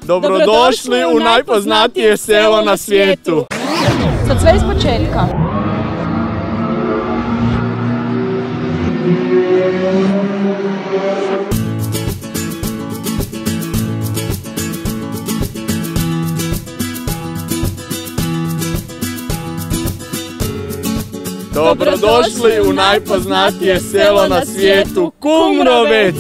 Dobrodošli u najpoznatije selo na svijetu. Sad sve ispočetka. Dobrodošli u najpoznatije selo na svijetu, Kumrovec!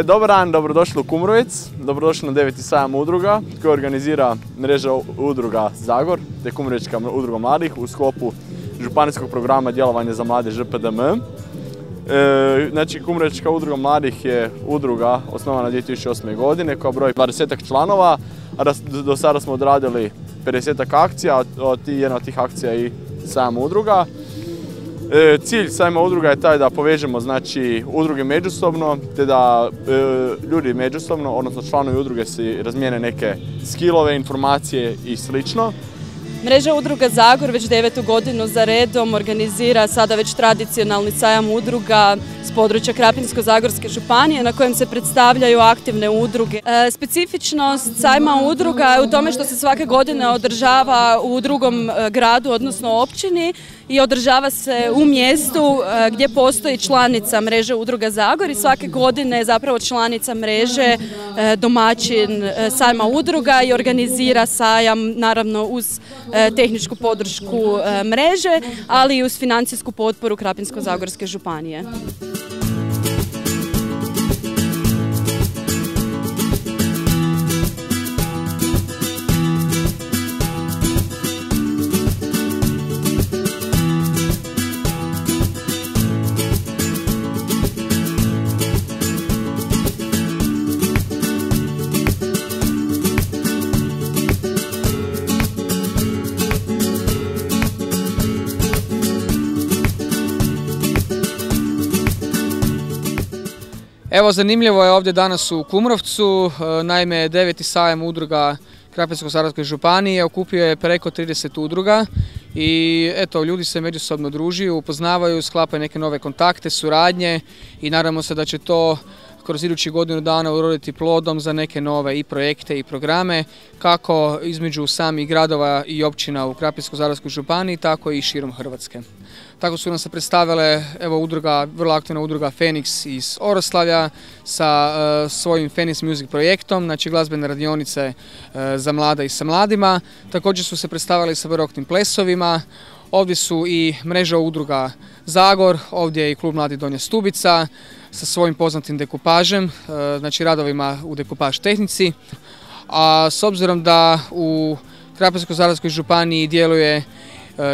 Dobar dan, dobrodošli u Kumrovec, dobrodošli na 9. sajam udruga koji organizira mreža udruga Zagor te Kumrovečka udruga mladih u sklopu županijskog programa djelovanja za mlade ŽPDM. Znači, Kumrovečka udruga mladih je udruga osnovana 2008. godine koja broji 20 članova, a do sada smo odradili 50 akcija, jedna od tih akcija je i sajam udruga. Cilj sajma udruga je taj da povežemo znači udruge međusobno, te da ljudi međusobno, odnosno članovi udruge si razmijene neke skillove, informacije i slično. Mreža udruga Zagor već 9. godinu za redom organizira sada već tradicionalni sajam udruga s područja Krapinsko-zagorske županije na kojem se predstavljaju aktivne udruge. Specifičnost sajma udruga je u tome što se svake godine održava u drugom gradu, odnosno općini, i održava se u mjestu gdje postoji članica mreže udruga Zagor i svake godine je zapravo članica mreže domaćin sajma udruga i organizira sajam naravno uz tehničku podršku mreže, ali i uz financijsku potporu Krapinsko-zagorske županije. Evo, zanimljivo je ovdje danas u Kumrovcu, naime 9. sajam udruga Krapinsko-zagorske županije okupio je preko 30 udruga i eto, ljudi se međusobno družuju, upoznavaju, sklapaju neke nove kontakte, suradnje i nadamo se da će to kroz idućih godinu dana uroditi plodom za neke nove i projekte i programe, kako između samih gradova i općina u Krapinsko-zagorskoj županiji, tako i širom Hrvatske. Tako su nam se predstavile evo udruga, vrlo aktivna udruga Feniks iz Oroslavlja sa svojim Feniks Music projektom, znači glazbene radionice za mlade i sa mladima. Također su se predstavili sa baroknim plesovima. Ovdje su i mreža udruga Zagor, ovdje je i klub Mladi Donja Stubica sa svojim poznatim dekupažem, znači radovima u dekupaž tehnici. A s obzirom da u Krapinsko-zagorskoj županiji djeluje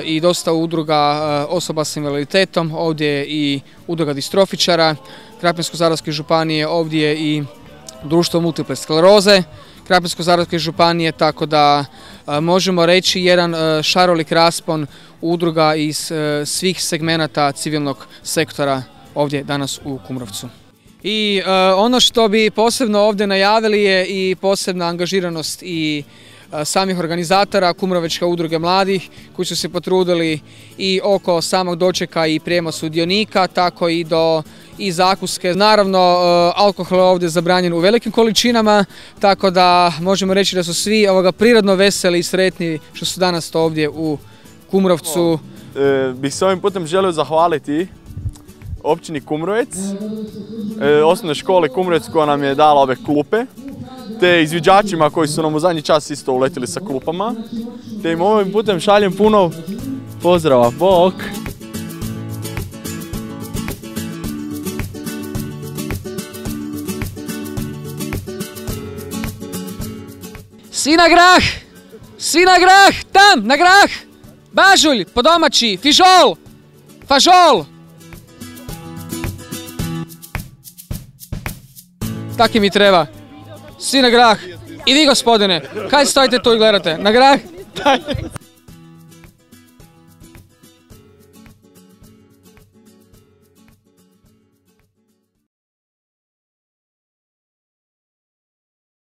i dosta udruga osoba s invaliditetom, ovdje je i udruga distrofičara Krapinsko-zagorske županije, ovdje je i društvo multiple skleroze Krapinsko-zagorske županije, tako da možemo reći jedan šarolik raspon udruga iz svih segmenata civilnog sektora ovdje danas u Kumrovcu. I ono što bi posebno ovdje najavili je i posebna angažiranost i samih organizatora Kumrovečke udruge mladih koji su se potrudili i oko samog dočeka i prijema sudionika, tako i do i zakuske. Naravno, alkohol je ovdje zabranjen u velikim količinama, tako da možemo reći da su svi prirodno veseli i sretni što su danas ovdje u Kumrovcu. Bih se ovim putem želio zahvaliti općini Kumrovec, osnovnoj školi Kumrovec koja nam je dala ove klupe, te izviđačima koji su nam u zadnji čas isto uletili sa klupama, te im ovim putem šaljem puno pozdrava. Bok! Svi na grah! Svi na grah! Tam, na grah! Bažulj, po domaći, fižol! Fažol! Taki mi treba. Svi na grah. I vi, gospodine, kaj stojite tu i gledate? Na grah?